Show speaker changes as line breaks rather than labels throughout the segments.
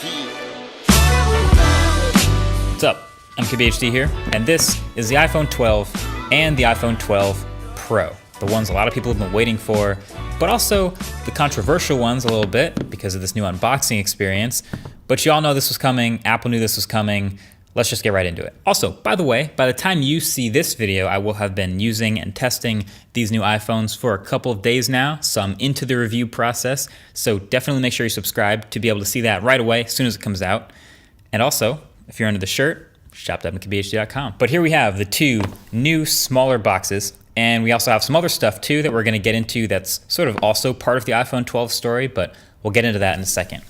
What's up? I'm KBHD here, and this is the iPhone 12 and the iPhone 12 Pro. The ones a lot of people have been waiting for, but also the controversial ones a little bit because of this new unboxing experience. But you all know this was coming, Apple knew this was coming. Let's just get right into it. Also, by the way, by the time you see this video, I will have been using and testing these new iPhones for a couple of days now, so I'm into the review process. So definitely make sure you subscribe to be able to see that right away as soon as it comes out. And also, if you're under the shirt, shop.mkbhd.com. But here we have the two new smaller boxes, and we also have some other stuff too that we're gonna get into that's sort of also part of the iPhone 12 story, but we'll get into that in a second.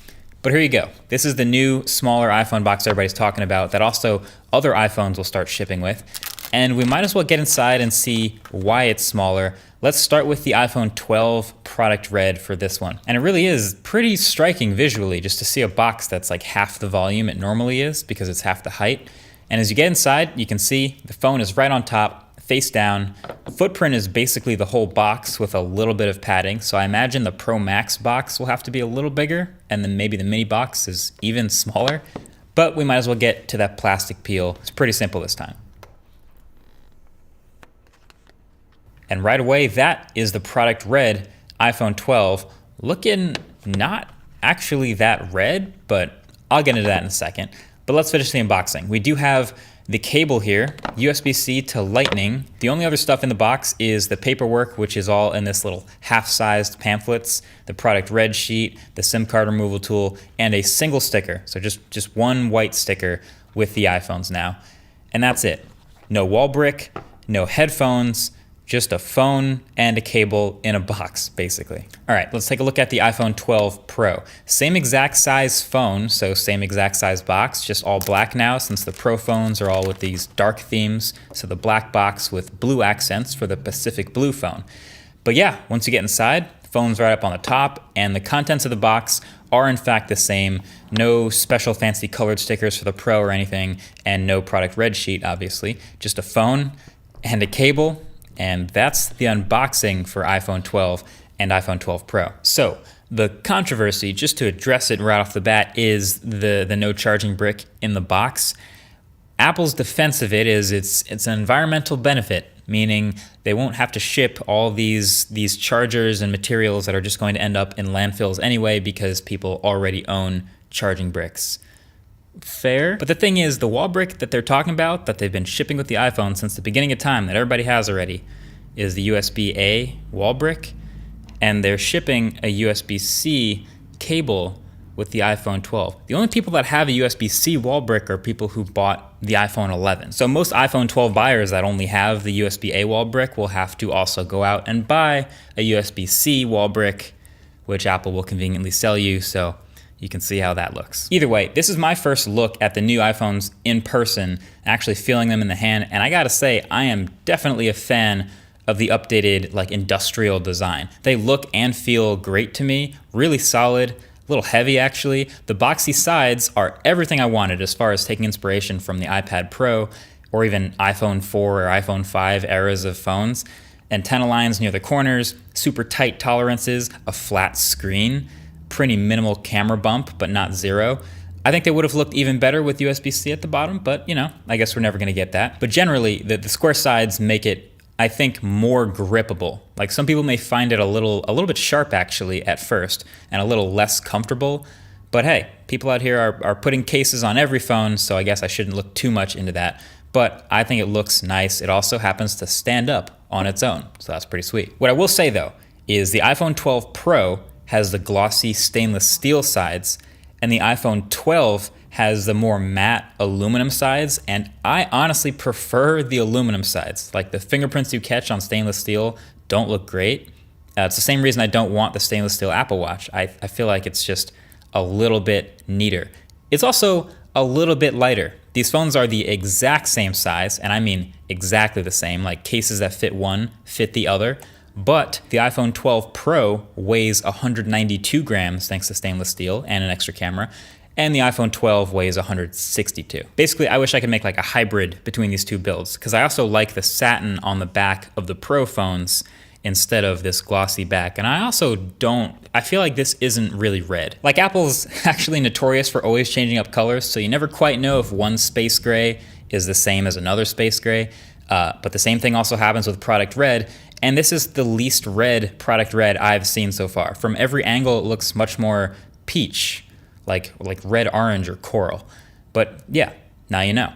But here you go. This is the new smaller iPhone box everybody's talking about that also other iPhones will start shipping with. And we might as well get inside and see why it's smaller. Let's start with the iPhone 12 product red for this one. And it really is pretty striking visually just to see a box that's like half the volume it normally is because it's half the height. And as you get inside, you can see the phone is right on top, face down. The footprint is basically the whole box with a little bit of padding. So I imagine the Pro Max box will have to be a little bigger, and then maybe the mini box is even smaller. But we might as well get to that plastic peel. It's pretty simple this time. And right away, that is the product red iPhone 12. Looking not actually that red, but I'll get into that in a second. But let's finish the unboxing. We do have the cable here, USB-C to Lightning. The only other stuff in the box is the paperwork, which is all in this little half-sized pamphlets, the product red sheet, the SIM card removal tool, and a single sticker. So just one white sticker with the iPhones now. And that's it. No wall brick, no headphones, just a phone and a cable in a box, basically. All right, let's take a look at the iPhone 12 Pro. Same exact size phone, so same exact size box, just all black now since the Pro phones are all with these dark themes. So the black box with blue accents for the Pacific Blue phone. But yeah, once you get inside, the phone's right up on the top, and the contents of the box are in fact the same. No special fancy colored stickers for the Pro or anything, and no product red sheet, obviously. Just a phone and a cable. And that's the unboxing for iPhone 12 and iPhone 12 Pro. So the controversy, just to address it right off the bat, is the no charging brick in the box. Apple's defense of it is it's an environmental benefit, meaning they won't have to ship all these chargers and materials that are just going to end up in landfills anyway because people already own charging bricks. Fair. But the thing is, the wall brick that they're talking about, that they've been shipping with the iPhone since the beginning of time, that everybody has already, is the USB-A wall brick, and they're shipping a USB-C cable with the iPhone 12. The only people that have a USB-C wall brick are people who bought the iPhone 11. So most iPhone 12 buyers that only have the USB-A wall brick will have to also go out and buy a USB-C wall brick, which Apple will conveniently sell you, so you can see how that looks. Either way, this is my first look at the new iPhones in person, actually feeling them in the hand, and I gotta say, I am definitely a fan of the updated like industrial design. They look and feel great to me, really solid, a little heavy actually. The boxy sides are everything I wanted as far as taking inspiration from the iPad Pro or even iPhone 4 or iPhone 5 eras of phones. Antenna lines near the corners, super tight tolerances, a flat screen, pretty minimal camera bump, but not zero. I think they would have looked even better with USB-C at the bottom, but you know, I guess we're never gonna get that. But generally, the square sides make it, I think, more grippable. Like some people may find it a little bit sharp actually at first, and a little less comfortable. But hey, people out here are putting cases on every phone, so I guess I shouldn't look too much into that. But I think it looks nice. It also happens to stand up on its own, so that's pretty sweet. What I will say though, is the iPhone 12 Pro has the glossy stainless steel sides, and the iPhone 12 has the more matte aluminum sides, and I honestly prefer the aluminum sides. Like the fingerprints you catch on stainless steel don't look great. It's the same reason I don't want the stainless steel Apple Watch. I feel like it's just a little bit neater. It's also a little bit lighter. These phones are the exact same size, and I mean exactly the same, like cases that fit one fit the other. But the iPhone 12 Pro weighs 192 grams thanks to stainless steel and an extra camera, and the iPhone 12 weighs 162. Basically, I wish I could make like a hybrid between these two builds, because I also like the satin on the back of the Pro phones. instead of this glossy back. And I feel like this isn't really red. Like, Apple's actually notorious for always changing up colors, so you never quite know if one space gray is the same as another space gray. But the same thing also happens with product red, and this is the least red product red I've seen so far. From every angle, it looks much more peach, like red, orange, or coral. But yeah, now you know.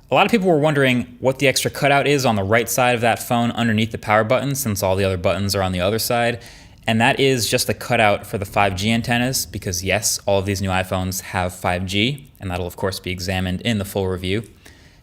A lot of people were wondering what the extra cutout is on the right side of that phone underneath the power button, since all the other buttons are on the other side. And that is just a cutout for the 5G antennas, because yes, all of these new iPhones have 5G, and that'll of course be examined in the full review.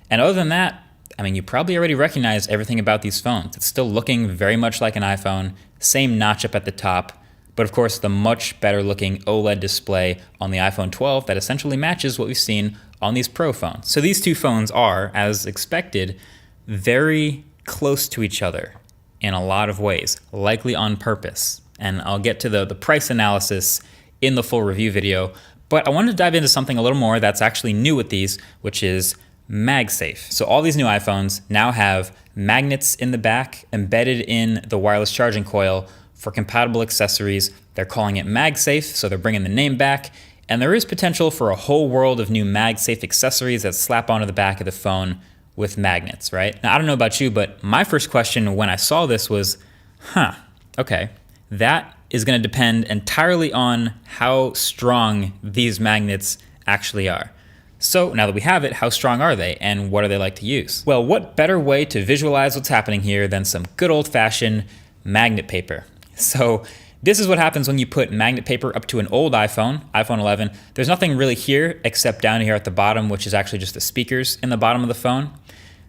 And other than that, I mean, you probably already recognize everything about these phones. It's still looking very much like an iPhone, same notch up at the top, but of course the much better looking OLED display on the iPhone 12 that essentially matches what we've seen on these Pro phones. So these two phones are, as expected, very close to each other in a lot of ways, likely on purpose. And I'll get to the price analysis in the full review video, but I wanted to dive into something a little more that's actually new with these, which is MagSafe. So all these new iPhones now have magnets in the back embedded in the wireless charging coil for compatible accessories. They're calling it MagSafe, so they're bringing the name back. And there is potential for a whole world of new MagSafe accessories that slap onto the back of the phone with magnets, right? Now, I don't know about you, but my first question when I saw this was, okay, that is going to depend entirely on how strong these magnets actually are. So now that we have it, how strong are they and what are they like to use? Well, what better way to visualize what's happening here than some good old-fashioned magnet paper? So this is what happens when you put magnet paper up to an old iPhone 11. There's nothing really here except down here at the bottom, which is actually just the speakers in the bottom of the phone.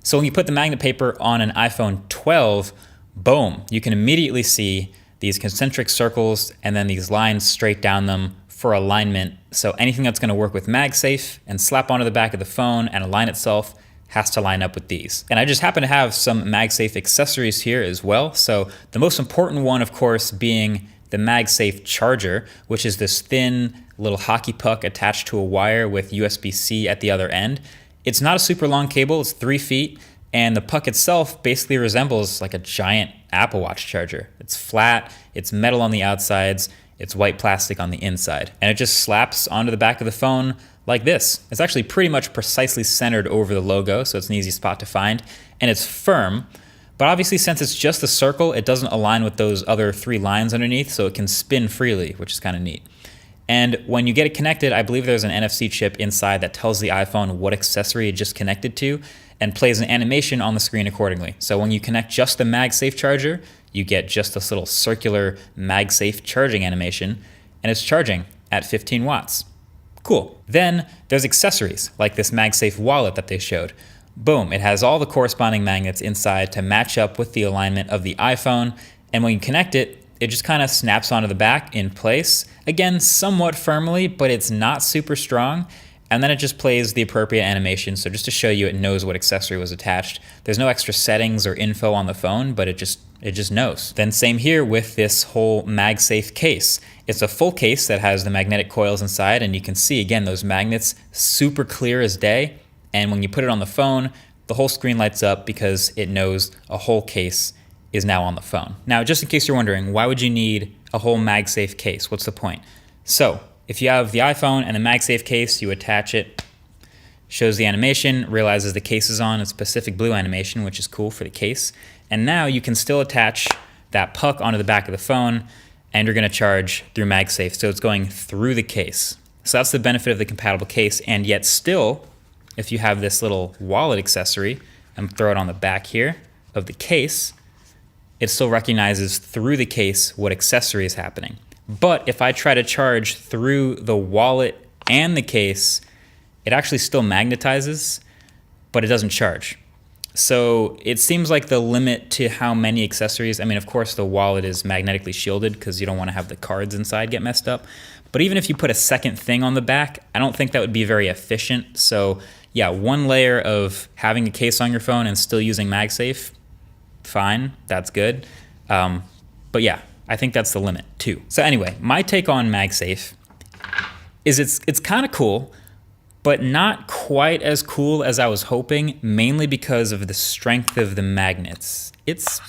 So when you put the magnet paper on an iPhone 12, boom, you can immediately see these concentric circles and then these lines straight down them for alignment. So anything that's going to work with MagSafe and slap onto the back of the phone and align itself has to line up with these. And I just happen to have some MagSafe accessories here as well. So the most important one, of course, being the MagSafe charger, which is this thin little hockey puck attached to a wire with USB-C at the other end. It's not a super long cable, it's 3 feet, and the puck itself basically resembles like a giant Apple Watch charger. It's flat, it's metal on the outsides, it's white plastic on the inside, and it just slaps onto the back of the phone like this. It's actually pretty much precisely centered over the logo, so it's an easy spot to find, and it's firm, but obviously since it's just a circle, it doesn't align with those other 3 lines underneath, so it can spin freely, which is kind of neat. And when you get it connected, I believe there's an NFC chip inside that tells the iPhone what accessory it just connected to and plays an animation on the screen accordingly. So when you connect just the MagSafe charger, you get just this little circular MagSafe charging animation, and it's charging at 15 watts. Cool. Then there's accessories, like this MagSafe wallet that they showed. Boom, it has all the corresponding magnets inside to match up with the alignment of the iPhone, and when you connect it, it just kind of snaps onto the back in place. Again, somewhat firmly, but it's not super strong. And then it just plays the appropriate animation. So just to show you it knows what accessory was attached. There's no extra settings or info on the phone, but it just knows. Then same here with this whole MagSafe case. It's a full case that has the magnetic coils inside, and you can see again those magnets super clear as day. And when you put it on the phone, the whole screen lights up because it knows a whole case is now on the phone. Now, just in case you're wondering, why would you need a whole MagSafe case? What's the point? So if you have the iPhone and the MagSafe case, you attach it, shows the animation, realizes the case is on, a specific blue animation, which is cool for the case. And now you can still attach that puck onto the back of the phone, and you're gonna charge through MagSafe. So it's going through the case. So that's the benefit of the compatible case, and yet still, if you have this little wallet accessory, and throw it on the back here of the case, it still recognizes through the case what accessory is happening. But if I try to charge through the wallet and the case, it actually still magnetizes, but it doesn't charge. So it seems like the limit to how many accessories, I mean, of course the wallet is magnetically shielded because you don't want to have the cards inside get messed up. But even if you put a second thing on the back, I don't think that would be very efficient. So yeah, one layer of having a case on your phone and still using MagSafe, fine, that's good. But yeah, I think that's the limit too. So anyway, my take on MagSafe is it's kind of cool, but not quite as cool as I was hoping, mainly because of the strength of the magnets. It's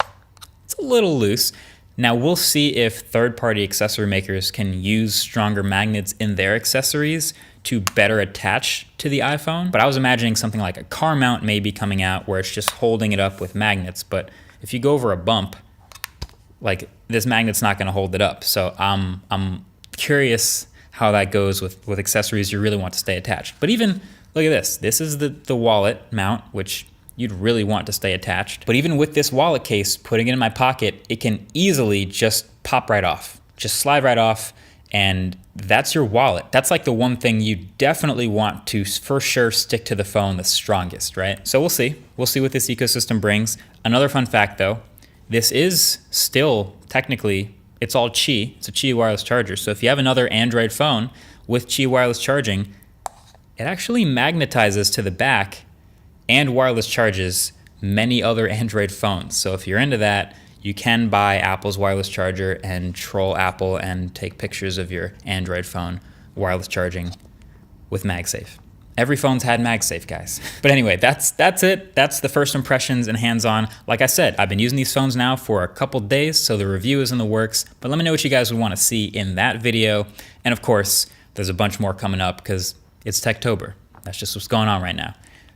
a little loose. Now we'll see if third-party accessory makers can use stronger magnets in their accessories to better attach to the iPhone. But I was imagining something like a car mount may be coming out where it's just holding it up with magnets. But if you go over a bump, like this magnet's not gonna hold it up. So I'm curious how that goes with accessories you really want to stay attached. But even, look at this. This is the wallet mount, which you'd really want to stay attached. But even with this wallet case, putting it in my pocket, it can easily just pop right off. Just slide right off, and that's your wallet. That's like the one thing you definitely want to for sure stick to the phone the strongest, right? So we'll see. We'll see what this ecosystem brings. Another fun fact though, this is still technically, it's all Qi. It's a Qi wireless charger. So if you have another Android phone with Qi wireless charging, it actually magnetizes to the back and wireless charges many other Android phones. So if you're into that, you can buy Apple's wireless charger and troll Apple and take pictures of your Android phone wireless charging with MagSafe. Every phone's had MagSafe, guys. But anyway, that's it. That's the first impressions and hands-on. Like I said, I've been using these phones now for a couple days, so the review is in the works. But let me know what you guys would want to see in that video. And of course, there's a bunch more coming up because it's Techtober. That's just what's going on right now.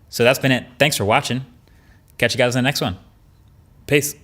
So that's been it. Thanks for watching. Catch you guys in the next one. Peace.